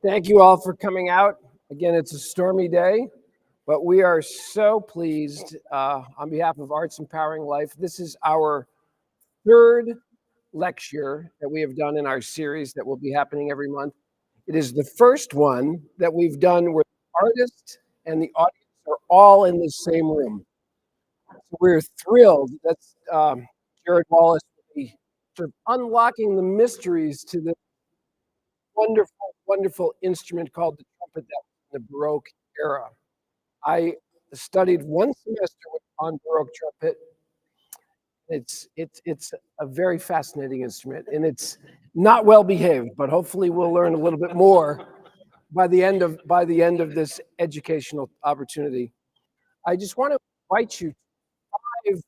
Thank you all for coming out. Again, it's a stormy day, but we are so pleased on behalf of Arts Empowering Life. This is our third lecture that we have done in our series that will be happening every month. It is the first one that we've done where the artist and the audience are all in the same room. So we're thrilled. That's Jared Wallis sort of unlocking the mysteries to the wonderful instrument called the trumpet that was in the Baroque era. I studied one semester on Baroque trumpet. It's a very fascinating instrument, and it's not well behaved, but hopefully we'll learn a little bit more by the end of this educational opportunity. I just want to invite you to 5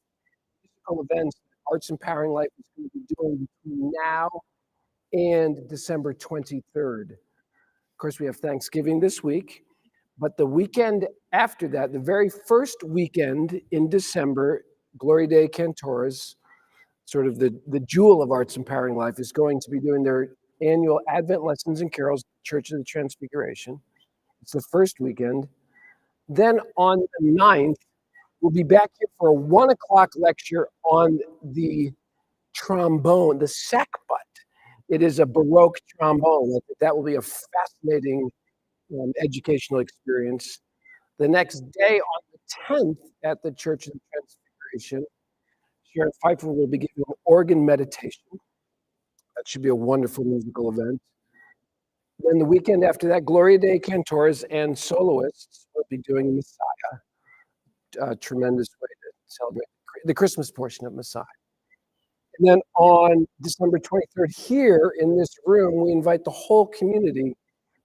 musical events that Arts Empowering Life is going to be doing between now and December 23rd. Of course, we have Thanksgiving this week, but the weekend after that, the very first weekend in December, Gloria Dei Cantores, sort of the jewel of Arts Empowering Life, is going to be doing their annual Advent Lessons and Carols, Church of the Transfiguration. It's the first weekend. Then on the 9th, we'll be back here for a 1 o'clock lecture on the trombone, the sackbut. It is a Baroque trombone. That will be a fascinating educational experience. The next day, on the 10th, at the Church of the Transfiguration, Sharon Pfeiffer will be giving an organ meditation. That should be a wonderful musical event. Then the weekend after that, Gloria Dei Cantores and soloists will be doing Messiah, a tremendous way to celebrate the Christmas portion of Messiah. And then on December 23rd, here in this room, we invite the whole community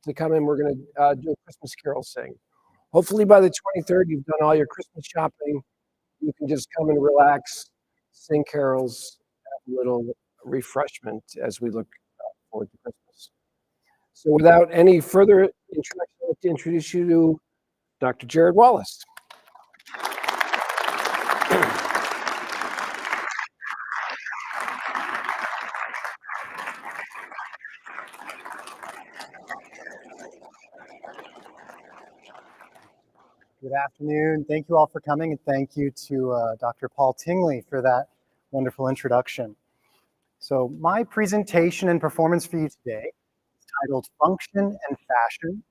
to come in. We're going to do a Christmas carol sing. Hopefully by the 23rd, you've done all your Christmas shopping. You can just come and relax, sing carols, have a little refreshment as we look forward to Christmas. So without any further introduction, I'd like to introduce you to Dr. Jared Wallis. Good afternoon. Thank you all for coming, and thank you to Dr. Paul Tingley for that wonderful introduction. So my presentation and performance for you today is titled Function and Fashion,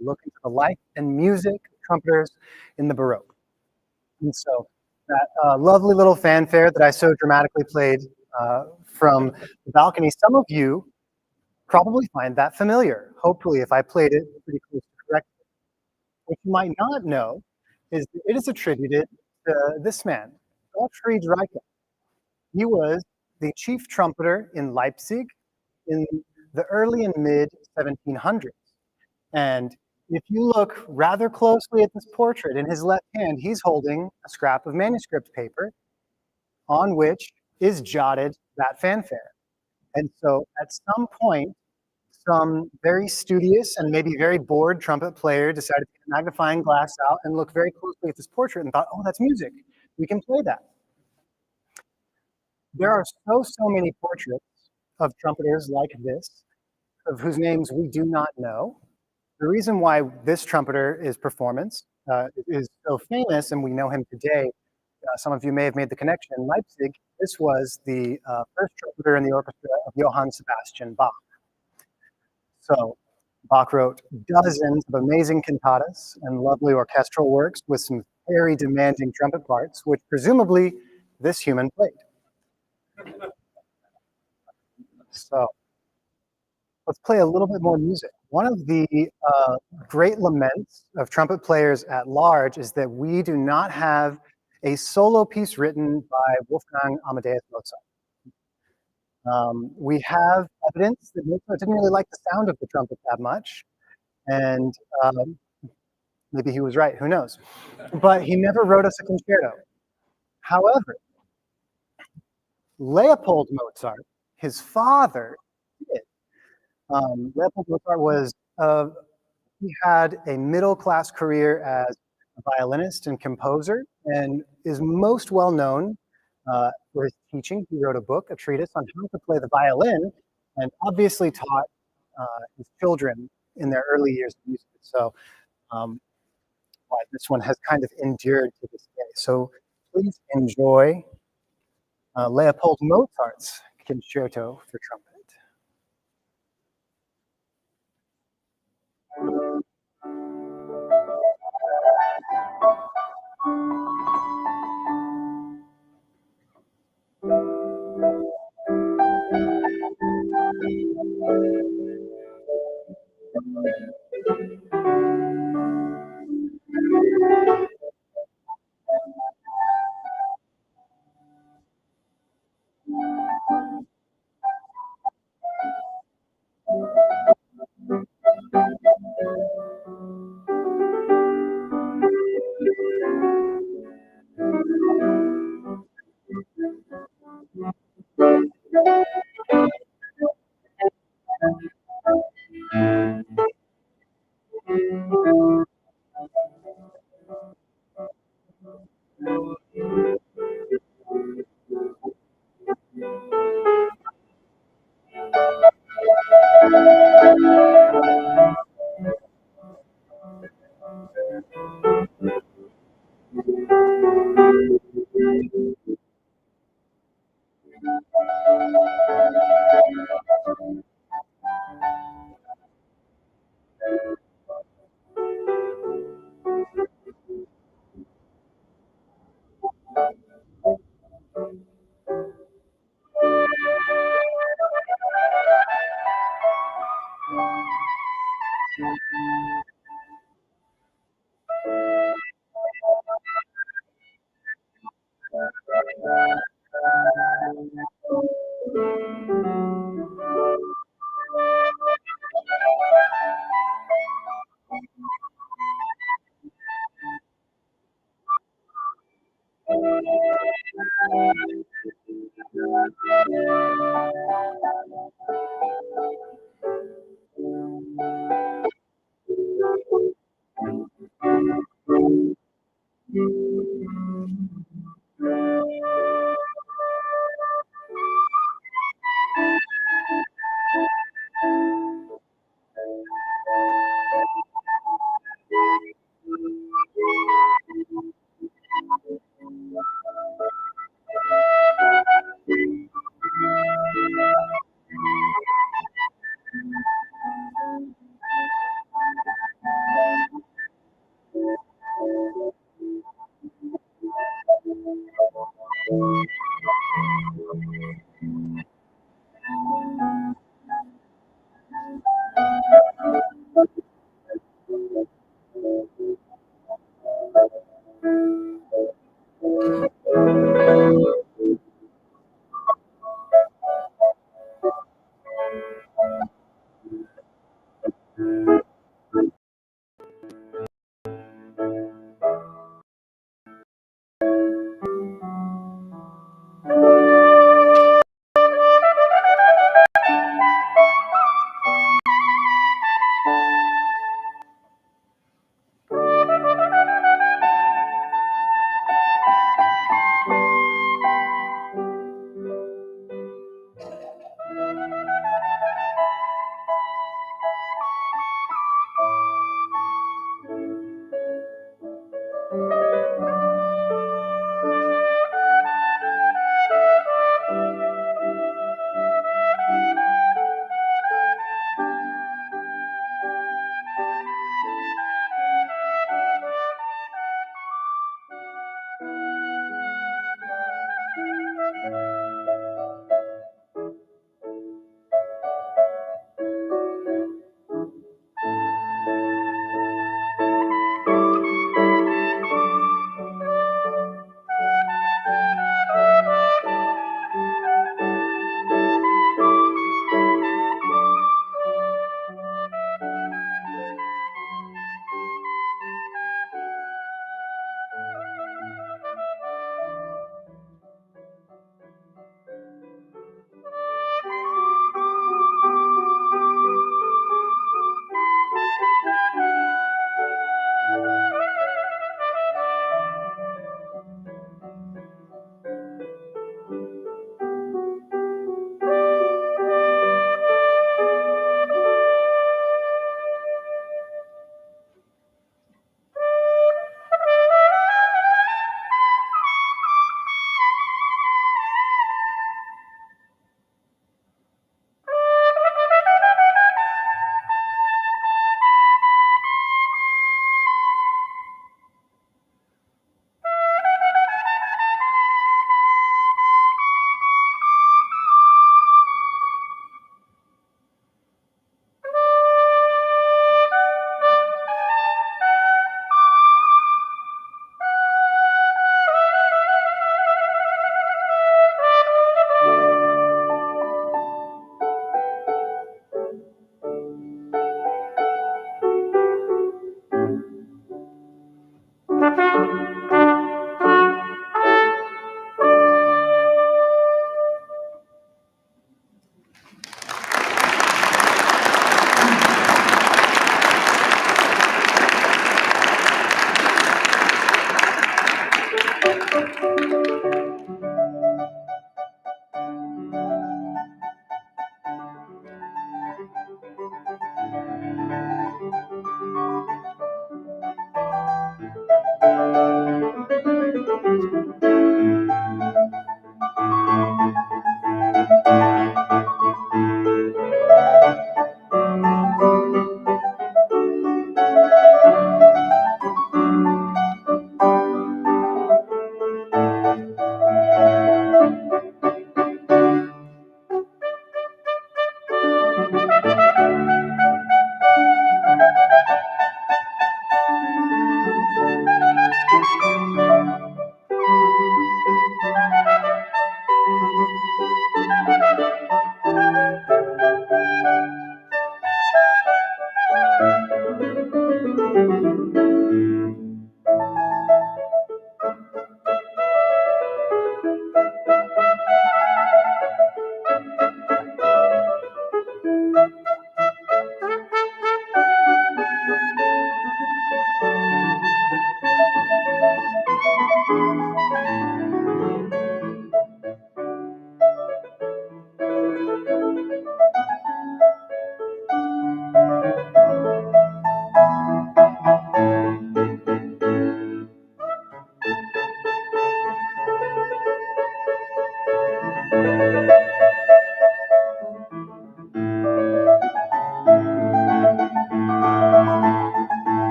Look into the Life and Music of Trumpeters in the Baroque. And so that lovely little fanfare that I so dramatically played from the balcony, some of you probably find that familiar. Hopefully, if I played it pretty close to correctly. What you might not know is that it is attributed to this man, Gottfried Reiche. He was the chief trumpeter in Leipzig in the early and mid 1700s. And if you look rather closely at this portrait, in his left hand, he's holding a scrap of manuscript paper on which is jotted that fanfare. And so at some point, some very studious and maybe very bored trumpet player decided to get a magnifying glass out and look very closely at this portrait and thought, oh, that's music. We can play that. There are so many portraits of trumpeters like this, of whose names we do not know. The reason why this trumpeter is so famous and we know him today, some of you may have made the connection in Leipzig, this was the first trumpeter in the orchestra of Johann Sebastian Bach. So Bach wrote dozens of amazing cantatas and lovely orchestral works with some very demanding trumpet parts, which presumably this human played. So let's play a little bit more music. One of the great laments of trumpet players at large is that we do not have a solo piece written by Wolfgang Amadeus Mozart. We have evidence that Mozart didn't really like the sound of the trumpet that much, and maybe he was right, who knows? But he never wrote us a concerto. However, Leopold Mozart, his father, did. Leopold Mozart he had a middle-class career as a violinist and composer, and is most well known for his teaching. He wrote a book, a treatise on how to play the violin, and obviously taught his children in their early years of music. So why this one has kind of endured to this day. So please enjoy Leopold Mozart's Concerto for Trumpet.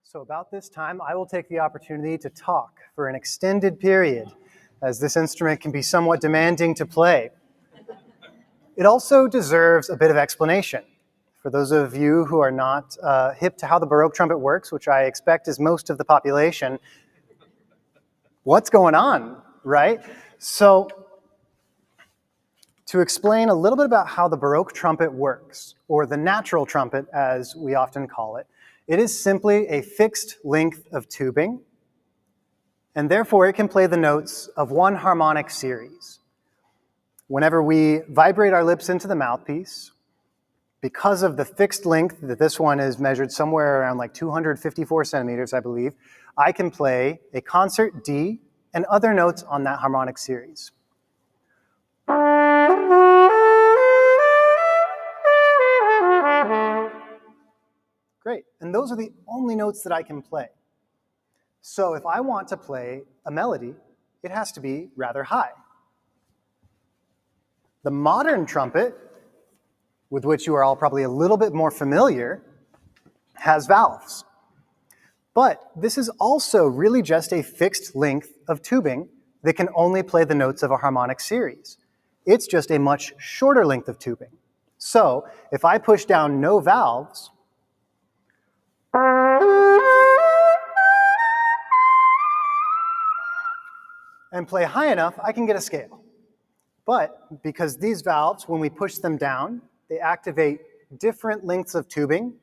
So about this time, I will take the opportunity to talk for an extended period, as this instrument can be somewhat demanding to play. It also deserves a bit of explanation. For those of you who are not hip to how the Baroque trumpet works, which I expect is most of the population, what's going on, right? So to explain a little bit about how the Baroque trumpet works, or the natural trumpet as we often call it, it is simply a fixed length of tubing, and therefore it can play the notes of one harmonic series. Whenever we vibrate our lips into the mouthpiece, because of the fixed length that this one is measured somewhere around like 254 centimeters, I believe, I can play a concert D and other notes on that harmonic series. Great, and those are the only notes that I can play. So if I want to play a melody, it has to be rather high. The modern trumpet, with which you are all probably a little bit more familiar, has valves. But this is also really just a fixed length of tubing that can only play the notes of a harmonic series. It's just a much shorter length of tubing. So if I push down no valves, and play high enough, I can get a scale. But because these valves, when we push them down, they activate different lengths of tubing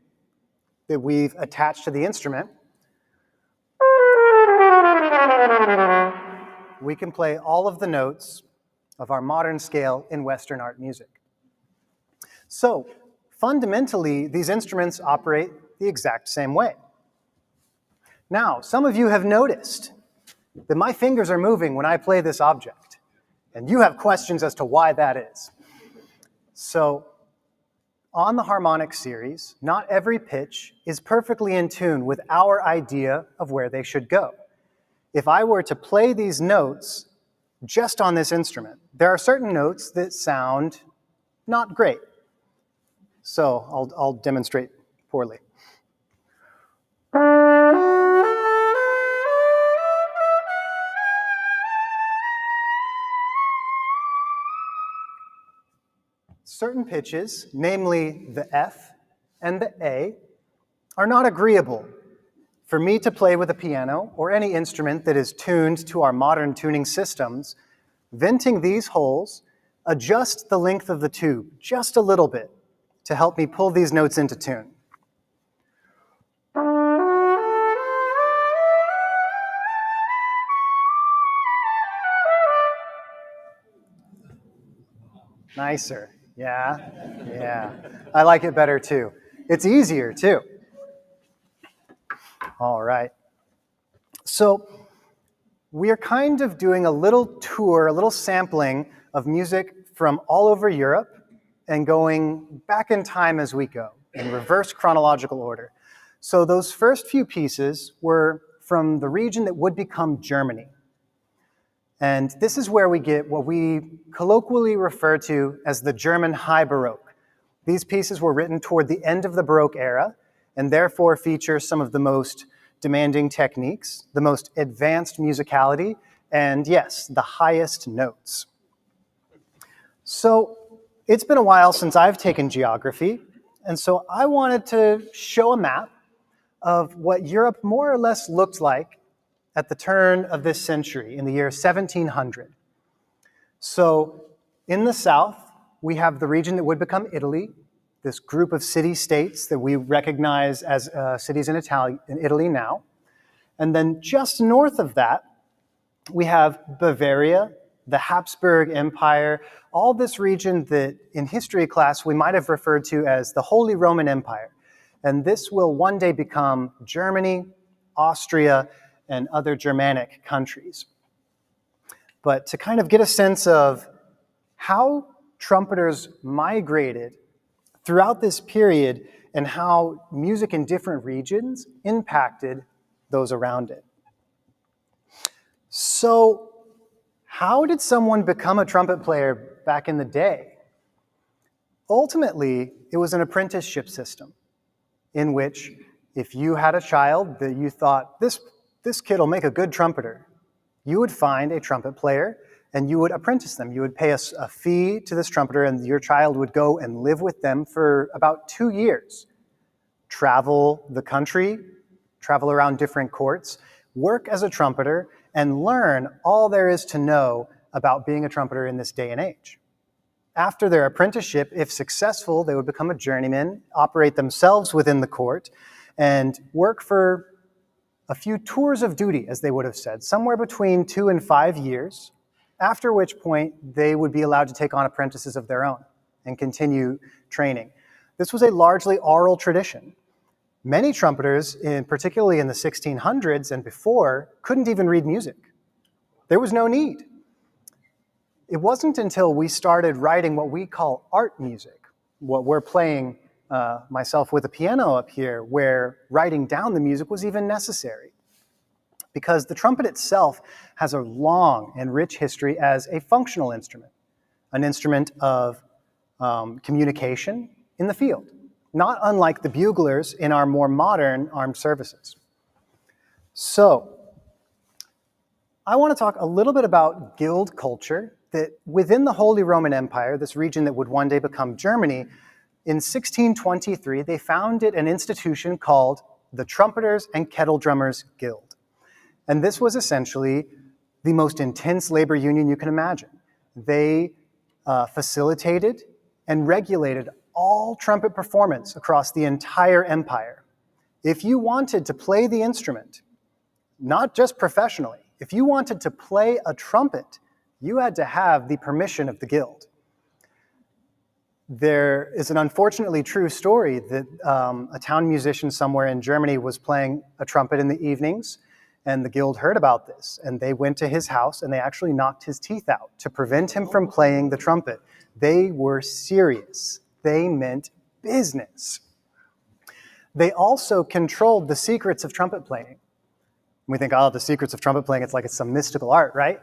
that we've attached to the instrument, we can play all of the notes of our modern scale in Western art music. So fundamentally, these instruments operate the exact same way. Now, some of you have noticed that my fingers are moving when I play this object, and you have questions as to why that is. So on the harmonic series, not every pitch is perfectly in tune with our idea of where they should go. If I were to play these notes just on this instrument, there are certain notes that sound not great. So I'll demonstrate poorly. Certain pitches, namely the F and the A, are not agreeable for me to play with a piano or any instrument that is tuned to our modern tuning systems. Venting these holes, adjust the length of the tube just a little bit to help me pull these notes into tune. Nicer. Yeah. I like it better too. It's easier too. All right. So we are kind of doing a little tour, a little sampling of music from all over Europe and going back in time as we go in reverse chronological order. So those first few pieces were from the region that would become Germany. And this is where we get what we colloquially refer to as the German High Baroque. These pieces were written toward the end of the Baroque era and therefore feature some of the most demanding techniques, the most advanced musicality, and yes, the highest notes. So it's been a while since I've taken geography, and so I wanted to show a map of what Europe more or less looked like at the turn of this century, in the year 1700. So in the south, we have the region that would become Italy, this group of city-states that we recognize as cities in Italy now. And then just north of that, we have Bavaria, the Habsburg Empire, all this region that in history class we might have referred to as the Holy Roman Empire. And this will one day become Germany, Austria, and other Germanic countries. But to kind of get a sense of how trumpeters migrated throughout this period and how music in different regions impacted those around it. So, how did someone become a trumpet player back in the day? Ultimately, it was an apprenticeship system in which if you had a child that you thought, this kid will make a good trumpeter, you would find a trumpet player and you would apprentice them. You would pay a fee to this trumpeter and your child would go and live with them for about 2 years. Travel the country, travel around different courts, work as a trumpeter, and learn all there is to know about being a trumpeter in this day and age. After their apprenticeship, if successful, they would become a journeyman, operate themselves within the court, and work for a few tours of duty, as they would have said, somewhere between 2 and 5 years, after which point they would be allowed to take on apprentices of their own and continue training. This was a largely oral tradition. Many trumpeters, particularly in the 1600s and before, couldn't even read music. There was no need. It wasn't until we started writing what we call art music, what we're playing myself with a piano up here, where writing down the music was even necessary. Because the trumpet itself has a long and rich history as a functional instrument, an instrument of communication in the field, not unlike the buglers in our more modern armed services. So, I want to talk a little bit about guild culture, that within the Holy Roman Empire, this region that would one day become Germany, in 1623, they founded an institution called the Trumpeters and Kettle Drummers Guild. And this was essentially the most intense labor union you can imagine. They facilitated and regulated all trumpet performance across the entire empire. If you wanted to play the instrument, not just professionally, if you wanted to play a trumpet, you had to have the permission of the guild. There is an unfortunately true story that a town musician somewhere in Germany was playing a trumpet in the evenings, and the guild heard about this, and they went to his house and they actually knocked his teeth out to prevent him from playing the trumpet. They were serious. They meant business. They also controlled the secrets of trumpet playing. We think, oh, the secrets of trumpet playing, it's like it's some mystical art, right?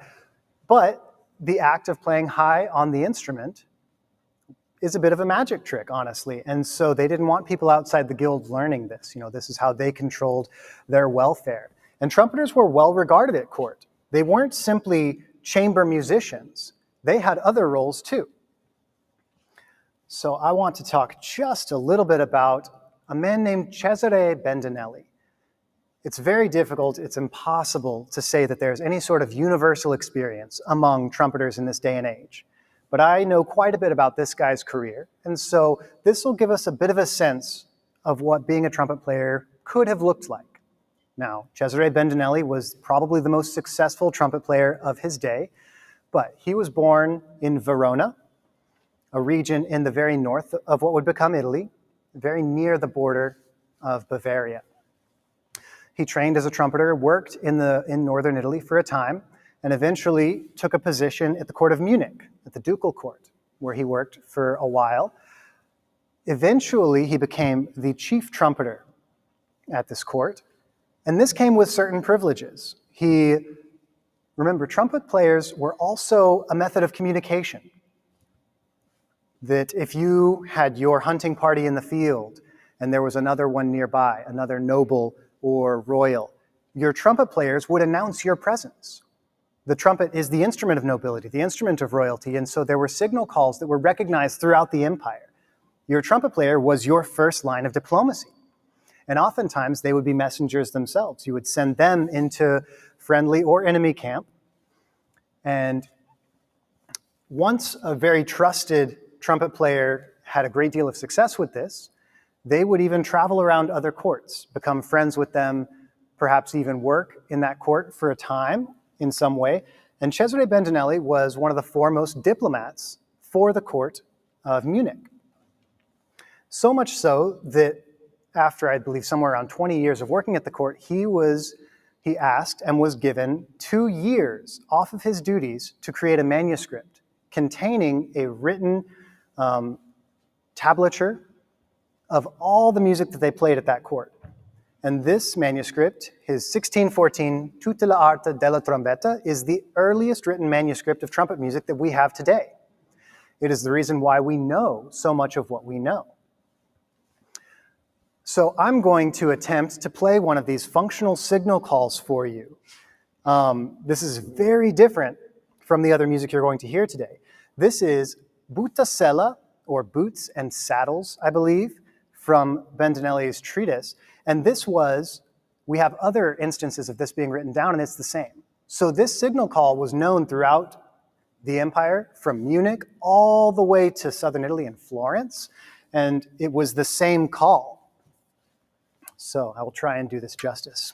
But the act of playing high on the instrument is a bit of a magic trick, honestly. And so they didn't want people outside the guild learning this. You know, this is how they controlled their welfare. And trumpeters were well regarded at court. They weren't simply chamber musicians. They had other roles too. So I want to talk just a little bit about a man named Cesare Bendinelli. It's very difficult, it's impossible to say that there's any sort of universal experience among trumpeters in this day and age. But I know quite a bit about this guy's career, and so this will give us a bit of a sense of what being a trumpet player could have looked like. Now, Cesare Bendinelli was probably the most successful trumpet player of his day, but he was born in Verona, a region in the very north of what would become Italy, very near the border of Bavaria. He trained as a trumpeter, worked in northern Italy for a time, and eventually took a position at the court of Munich, at the ducal court, where he worked for a while. Eventually, he became the chief trumpeter at this court, and this came with certain privileges. He remember, trumpet players were also a method of communication. That if you had your hunting party in the field and there was another one nearby, another noble or royal, your trumpet players would announce your presence. The trumpet is the instrument of nobility, the instrument of royalty, and so there were signal calls that were recognized throughout the empire. Your trumpet player was your first line of diplomacy. And oftentimes they would be messengers themselves. You would send them into friendly or enemy camp. And once a very trusted trumpet player had a great deal of success with this, they would even travel around other courts, become friends with them, perhaps even work in that court for a time in some way. And Cesare Bendinelli was one of the foremost diplomats for the court of Munich. So much so that after, I believe, somewhere around 20 years of working at the court, he asked and was given 2 years off of his duties to create a manuscript containing a written tablature of all the music that they played at that court. And this manuscript, his 1614 Tutta l'arte della trombetta, is the earliest written manuscript of trumpet music that we have today. It is the reason why we know so much of what we know. So I'm going to attempt to play one of these functional signal calls for you. This is very different from the other music you're going to hear today. This is Buttasella, or Boots and Saddles, I believe, from Bendinelli's treatise. And this was, we have other instances of this being written down, and it's the same. So this signal call was known throughout the empire, from Munich all the way to southern Italy and Florence, and it was the same call. So I will try and do this justice.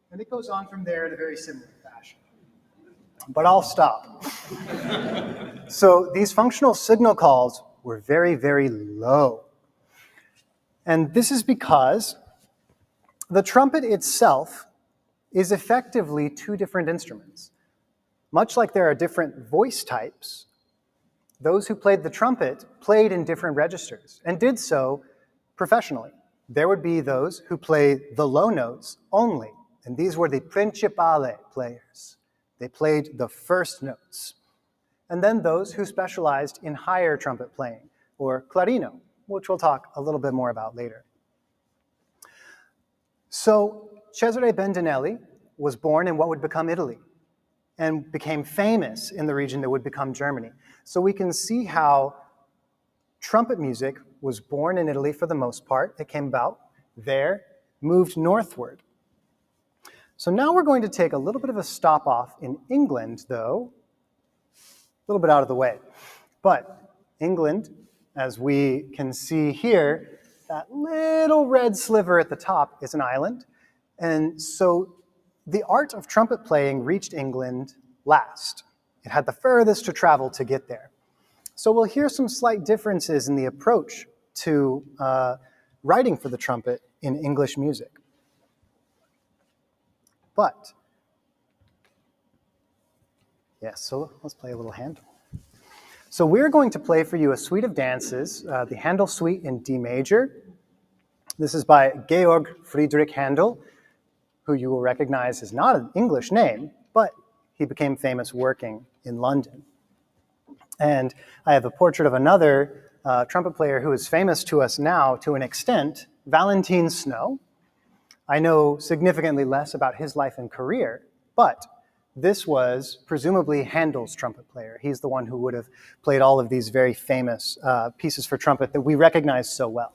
And it goes on from there in a very similar fashion. But I'll stop. So these functional signal calls were very, very low. And this is because the trumpet itself is effectively two different instruments. Much like there are different voice types, those who played the trumpet played in different registers and did so professionally. There would be those who play the low notes only, and these were the principale players. They played the first notes. And then those who specialized in higher trumpet playing, or clarino, which we'll talk a little bit more about later. So Cesare Bendinelli was born in what would become Italy and became famous in the region that would become Germany. So we can see how trumpet music was born in Italy for the most part. It came about there, moved northward. So now we're going to take a little bit of a stop off in England, though, a little bit out of the way. But England, as we can see here, that little red sliver at the top is an island. And so the art of trumpet playing reached England last. It had the furthest to travel to get there. So we'll hear some slight differences in the approach to writing for the trumpet in English music. But, yes, so let's play a little Handel. So we're going to play for you a suite of dances, the Handel Suite in D major. This is by Georg Friedrich Handel, who you will recognize is not an English name, but he became famous working in London. And I have a portrait of another trumpet player who is famous to us now to an extent, Valentine Snow. I know significantly less about his life and career, but This was presumably Handel's trumpet player. He's the one who would have played all of these very famous pieces for trumpet that we recognize so well.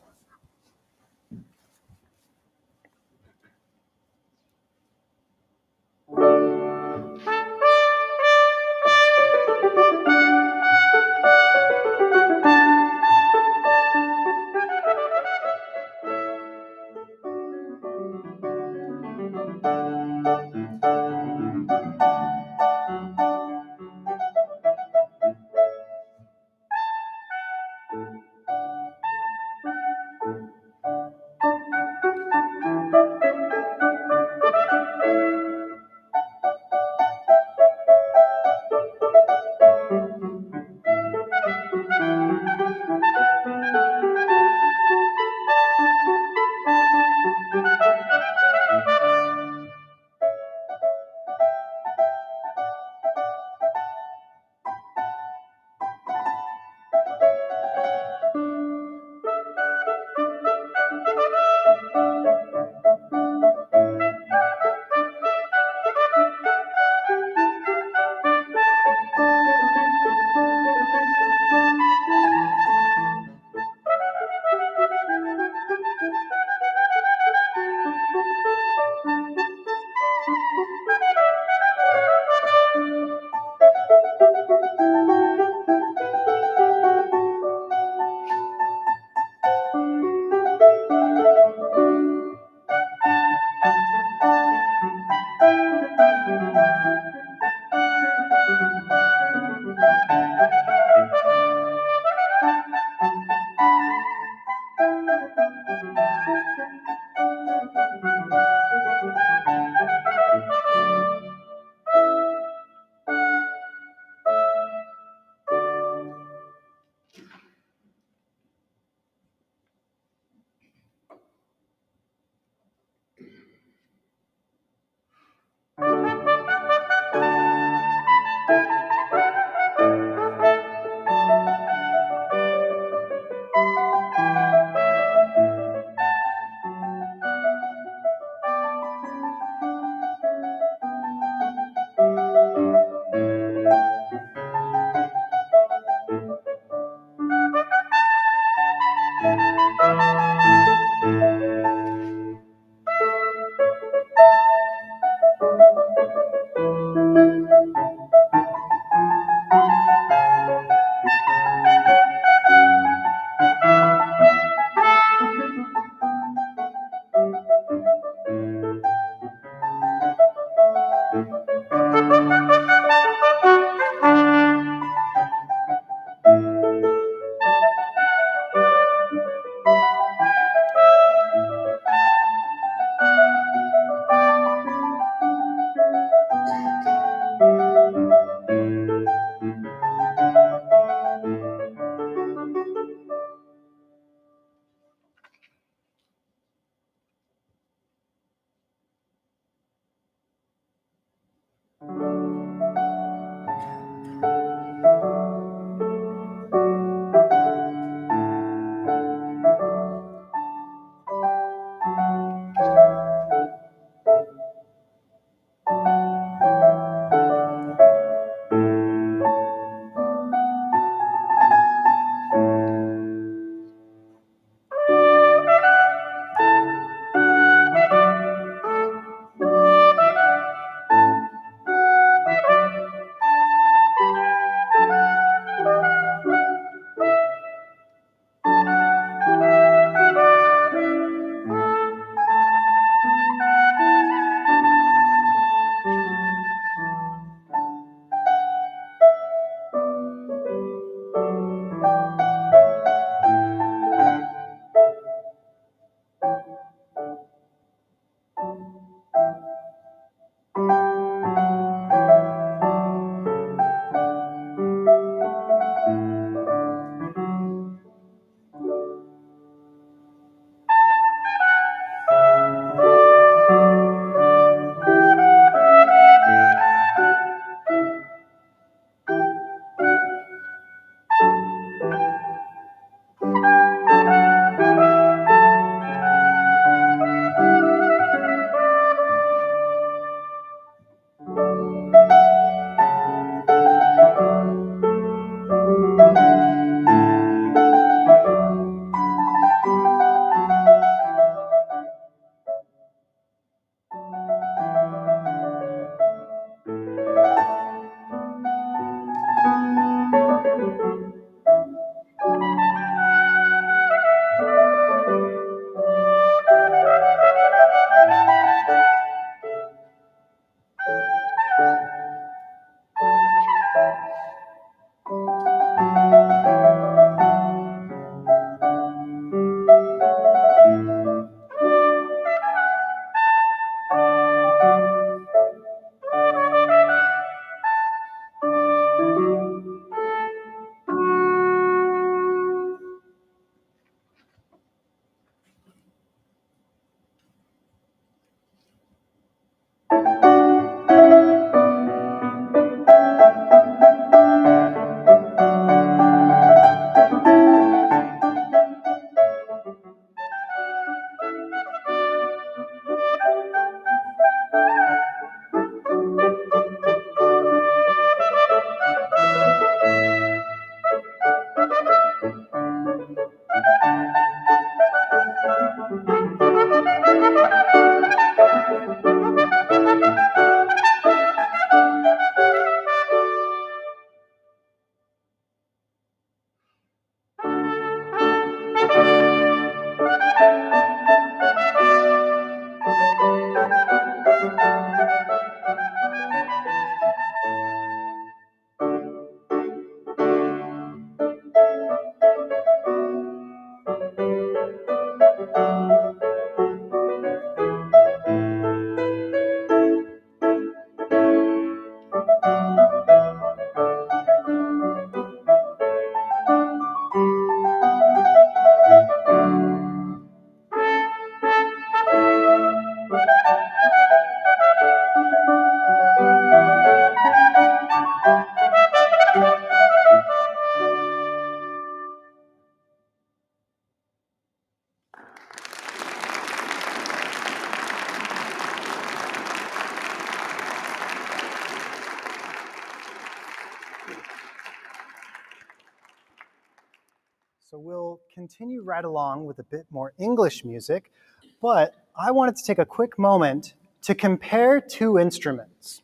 continue right along with a bit more English music, but I wanted to take a quick moment to compare two instruments.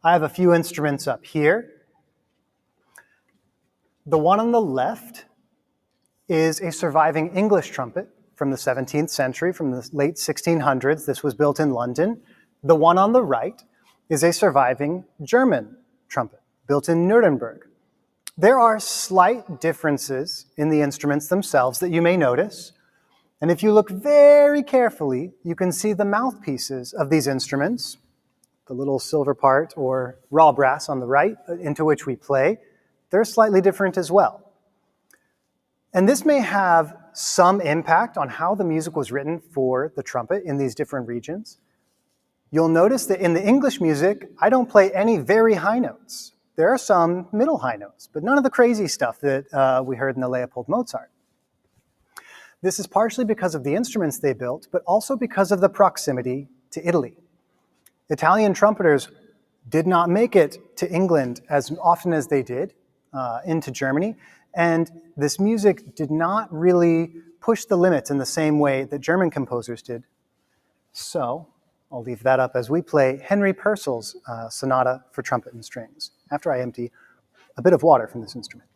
I have a few instruments up here. The one on the left is a surviving English trumpet from the 17th century, from the late 1600s. This was built in London. The one on the right is a surviving German trumpet, built in Nuremberg. There are slight differences in the instruments themselves that you may notice. And if you look very carefully, you can see the mouthpieces of these instruments, the little silver part or raw brass on the right, into which we play. They're slightly different as well. And this may have some impact on how the music was written for the trumpet in these different regions. You'll notice that in the English music, I don't play any very high notes. There are some middle high notes, but none of the crazy stuff that we heard in the Leopold Mozart. This is partially because of the instruments they built, but also because of the proximity to Italy. Italian trumpeters did not make it to England as often as they did into Germany, and this music did not really push the limits in the same way that German composers did. So I'll leave that up as we play Henry Purcell's Sonata for Trumpet and Strings, after I empty a bit of water from this instrument.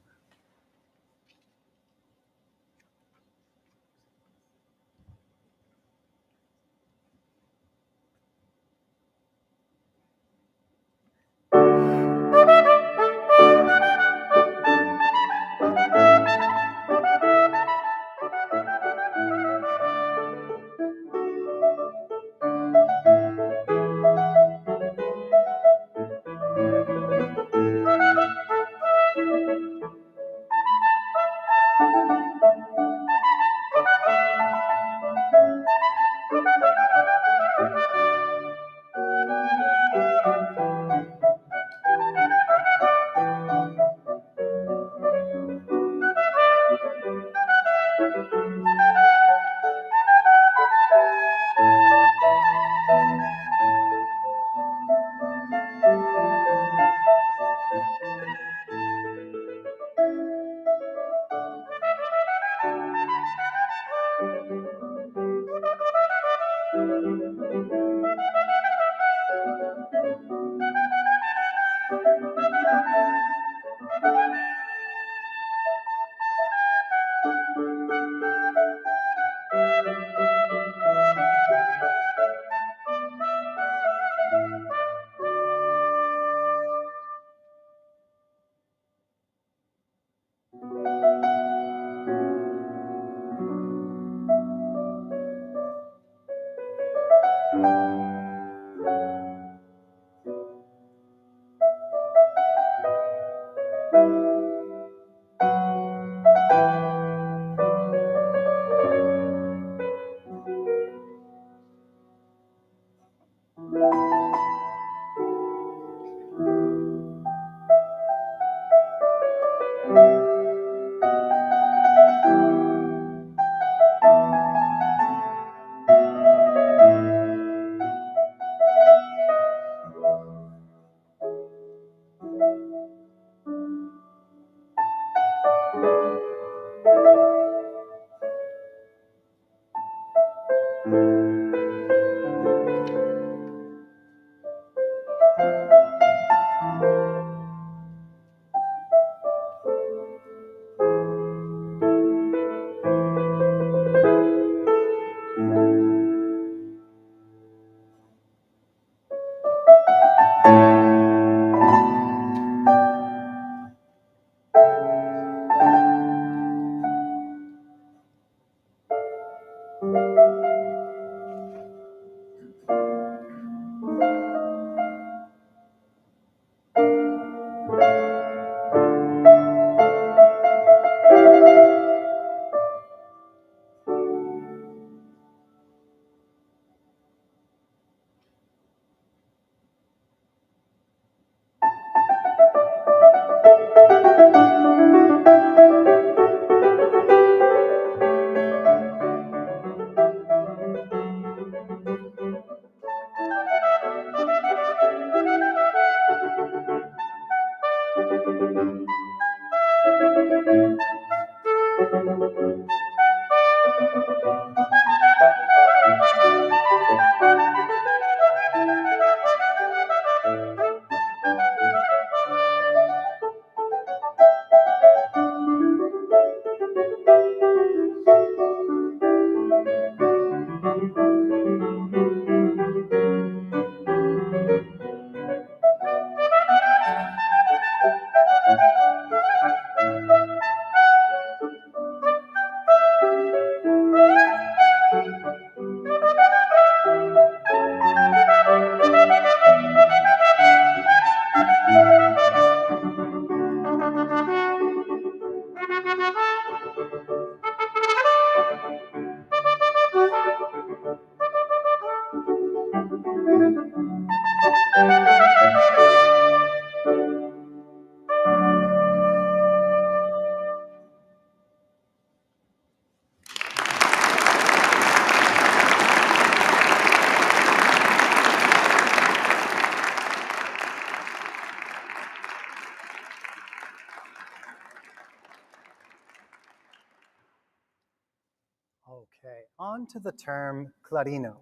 Okay, on to the term clarino.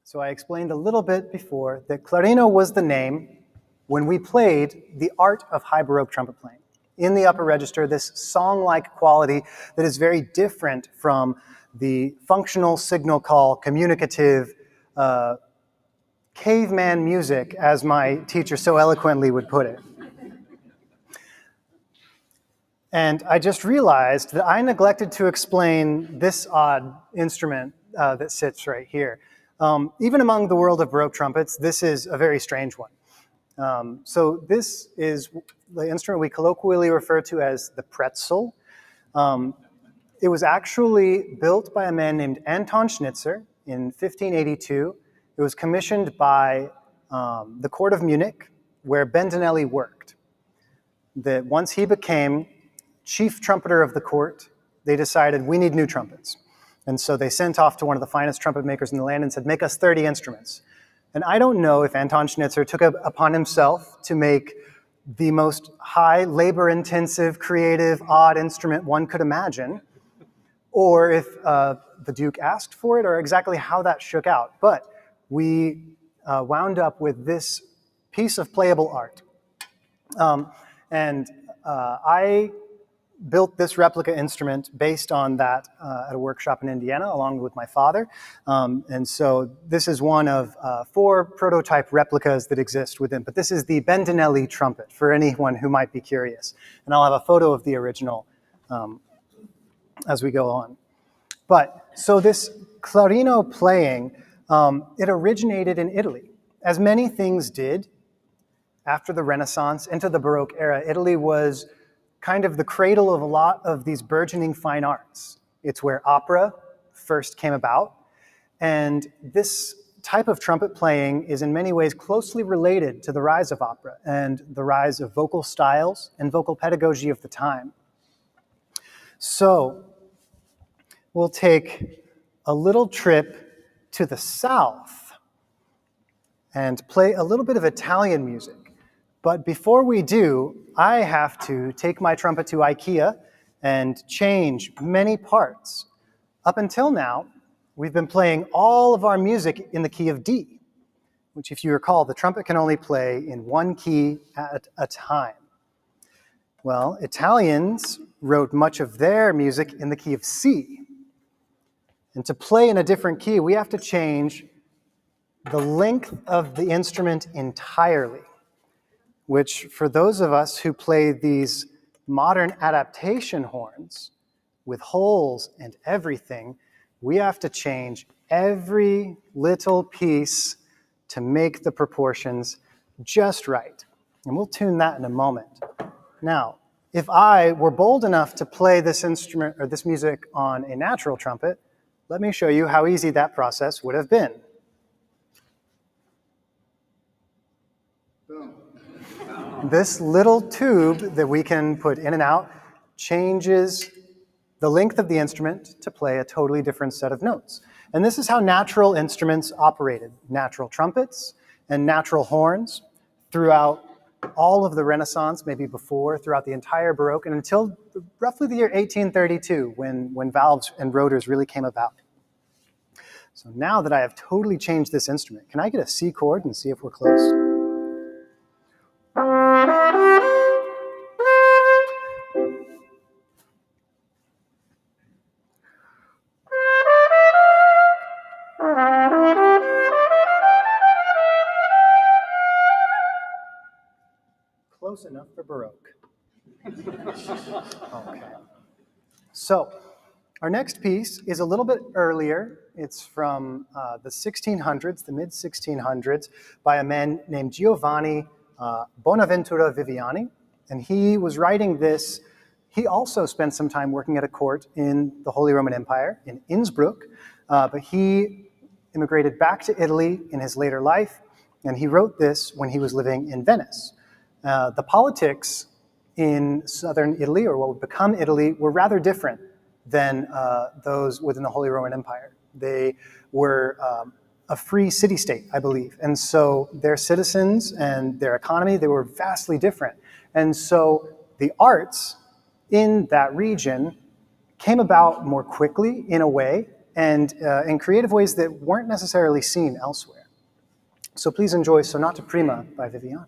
So I explained a little bit before that clarino was the name when we played the art of high Baroque trumpet playing. In the upper register, this song-like quality that is very different from the functional signal call, communicative, caveman music, as my teacher so eloquently would put it. And I just realized that I neglected to explain this odd instrument that sits right here. Even among the world of Baroque trumpets, this is a very strange one. So this is the instrument we colloquially refer to as the Purcell. It was actually built by a man named Anton Schnitzer in 1582. It was commissioned by the court of Munich, where Bentinelli worked. That once he became chief trumpeter of the court, they decided we need new trumpets. And so they sent off to one of the finest trumpet makers in the land and said, make us 30 instruments. And I don't know if Anton Schnitzer took it upon himself to make the most high, labor-intensive, creative, odd instrument one could imagine, or if the Duke asked for it, or exactly how that shook out. But we wound up with this piece of playable art. I built this replica instrument based on that at a workshop in Indiana, along with my father. And so this is one of 4 prototype replicas that exist within, but this is the Bentinelli trumpet for anyone who might be curious. And I'll have a photo of the original as we go on. But so this clarino playing, it originated in Italy, as many things did. After the Renaissance, into the Baroque era, Italy was kind of the cradle of a lot of these burgeoning fine arts. It's where opera first came about. And this type of trumpet playing is in many ways closely related to the rise of opera and the rise of vocal styles and vocal pedagogy of the time. So we'll take a little trip to the south and play a little bit of Italian music. But before we do, I have to take my trumpet to IKEA and change many parts. Up until now, we've been playing all of our music in the key of D, which, if you recall, the trumpet can only play in one key at a time. Well, Italians wrote much of their music in the key of C. And to play in a different key, we have to change the length of the instrument entirely, which for those of us who play these modern adaptation horns with holes and everything, we have to change every little piece to make the proportions just right. And we'll tune that in a moment. Now, if I were bold enough to play this instrument or this music on a natural trumpet, let me show you how easy that process would have been. This little tube that we can put in and out changes the length of the instrument to play a totally different set of notes. And this is how natural instruments operated. Natural trumpets and natural horns throughout all of the Renaissance, maybe before, throughout the entire Baroque, and until roughly the year 1832, when valves and rotors really came about. So now that I have totally changed this instrument, can I get a C chord and see if we're close? Close enough for Baroque. Okay. So, our next piece is a little bit earlier. It's from the 1600s, the mid 1600s, by a man named Giovanni Bonaventura Viviani. And he was writing this. He also spent some time working at a court in the Holy Roman Empire in Innsbruck, but he immigrated back to Italy in his later life, and he wrote this when he was living in Venice. The politics in southern Italy, or what would become Italy, were rather different than those within the Holy Roman Empire. They were a free city-state, I believe. And so their citizens and their economy, they were vastly different. And so the arts in that region came about more quickly in a way, and in creative ways that weren't necessarily seen elsewhere. So please enjoy Sonata Prima by Viviani.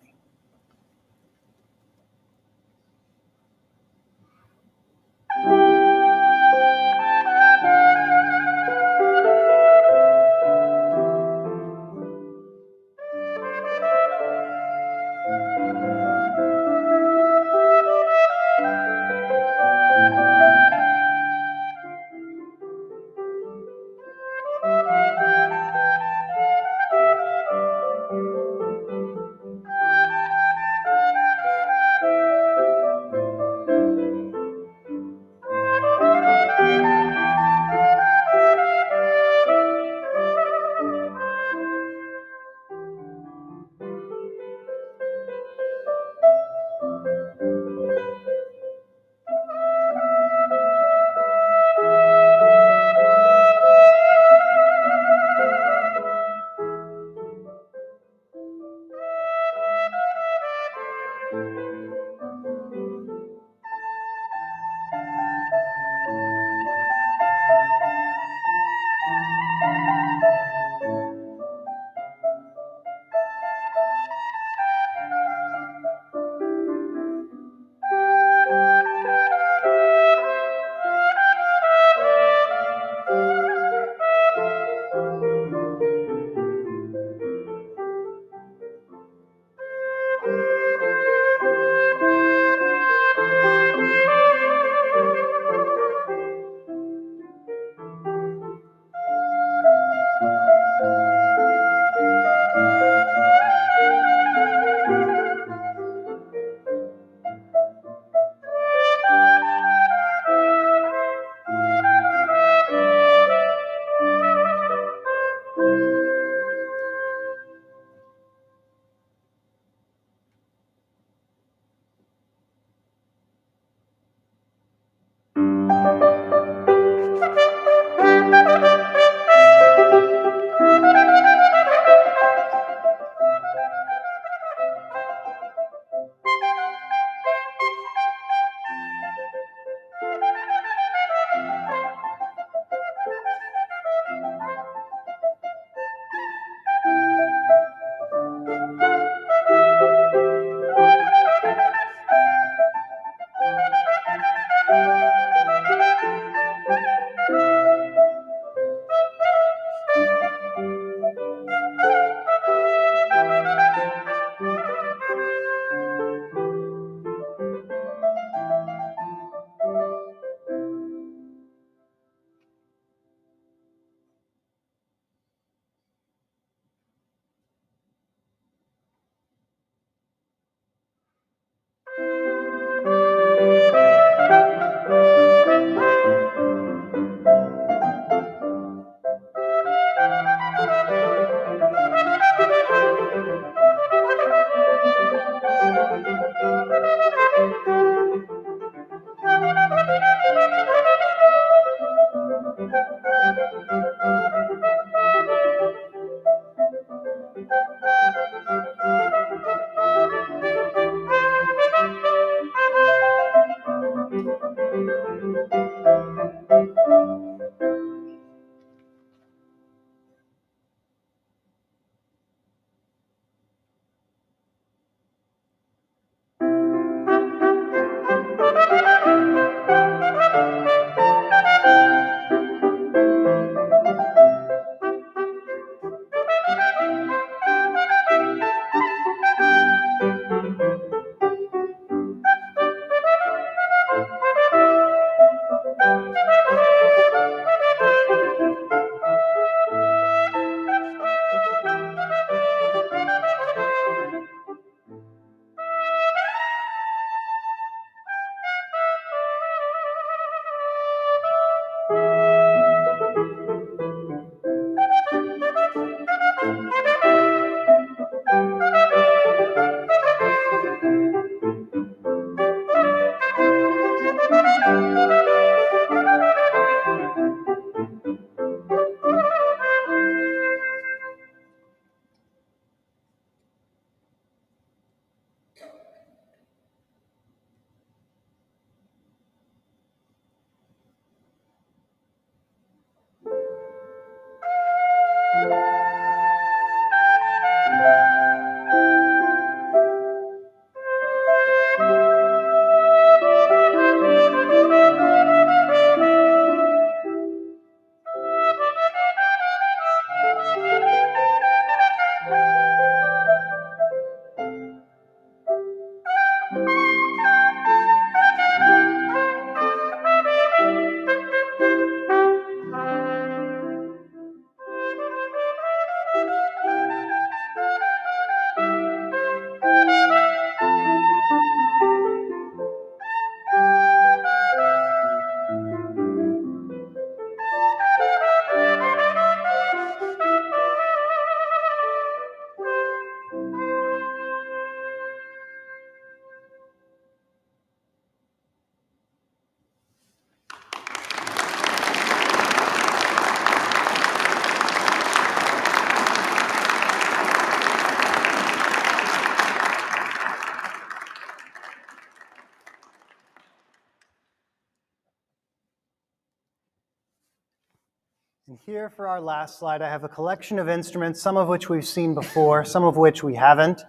And here for our last slide, I have a collection of instruments, some of which we've seen before, some of which we haven't.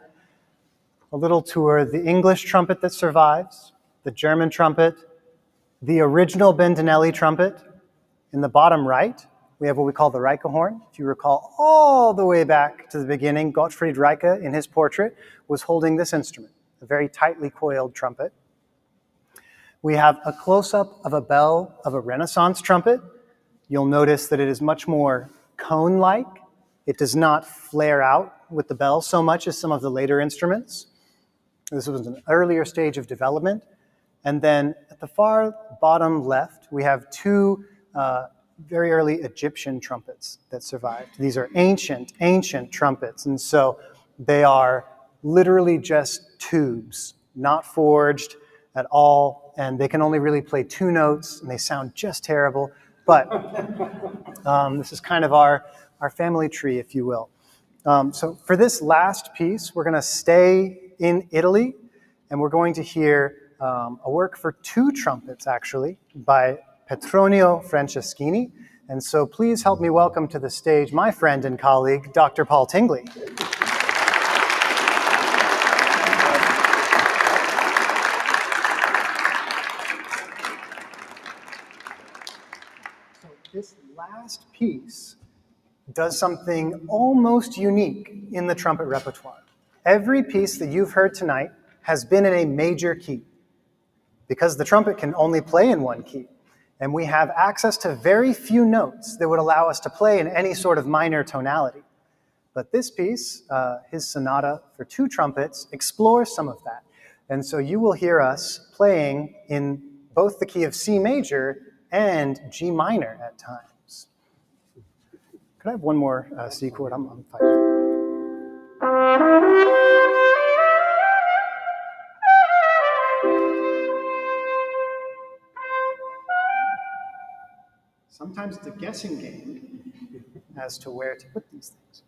A little tour: the English trumpet that survives, the German trumpet, the original Bendinelli trumpet. In the bottom right, we have what we call the Reiche horn. If you recall all the way back to the beginning, Gottfried Reiche, in his portrait, was holding this instrument, a very tightly coiled trumpet. We have a close-up of a bell of a Renaissance trumpet. You'll notice that it is much more cone-like. It does not flare out with the bell so much as some of the later instruments. This was an earlier stage of development. And then at the far bottom left, we have two very early Egyptian trumpets that survived. These are ancient trumpets. And so they are literally just tubes, not forged at all. And they can only really play two notes, and they sound just terrible. But this is kind of our family tree, if you will. So for this last piece, we're going to stay in Italy, and we're going to hear a work for two trumpets, actually, by Petronio Franceschini. And so please help me welcome to the stage my friend and colleague, Dr. Paul Tingley. So this last piece does something almost unique in the trumpet repertoire. Every piece that you've heard tonight has been in a major key, because the trumpet can only play in one key. And we have access to very few notes that would allow us to play in any sort of minor tonality. But this piece, his sonata for two trumpets, explores some of that. And so you will hear us playing in both the key of C major and G minor at times. Could I have one more C chord? I'm fine. Sometimes it's a guessing game as to where to put these things.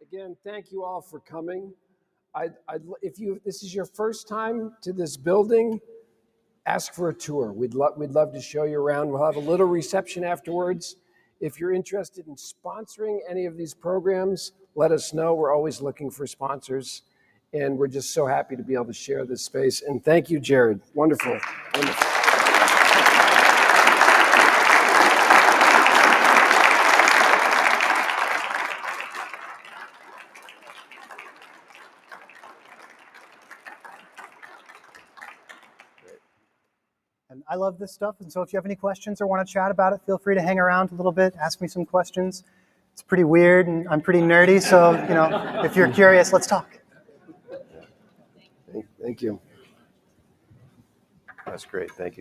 Again, thank you all for coming. If this is your first time to this building, ask for a tour. We'd love to show you around. We'll have a little reception afterwards. If you're interested in sponsoring any of these programs, let us know. We're always looking for sponsors, and we're just so happy to be able to share this space. And thank you, Jared. Wonderful. Wonderful. And I love this stuff, and so if you have any questions or want to chat about it, feel free to hang around a little bit, ask me some questions. It's pretty weird, and I'm pretty nerdy, so if you're curious, let's talk. Thank you. That's great. Thank you.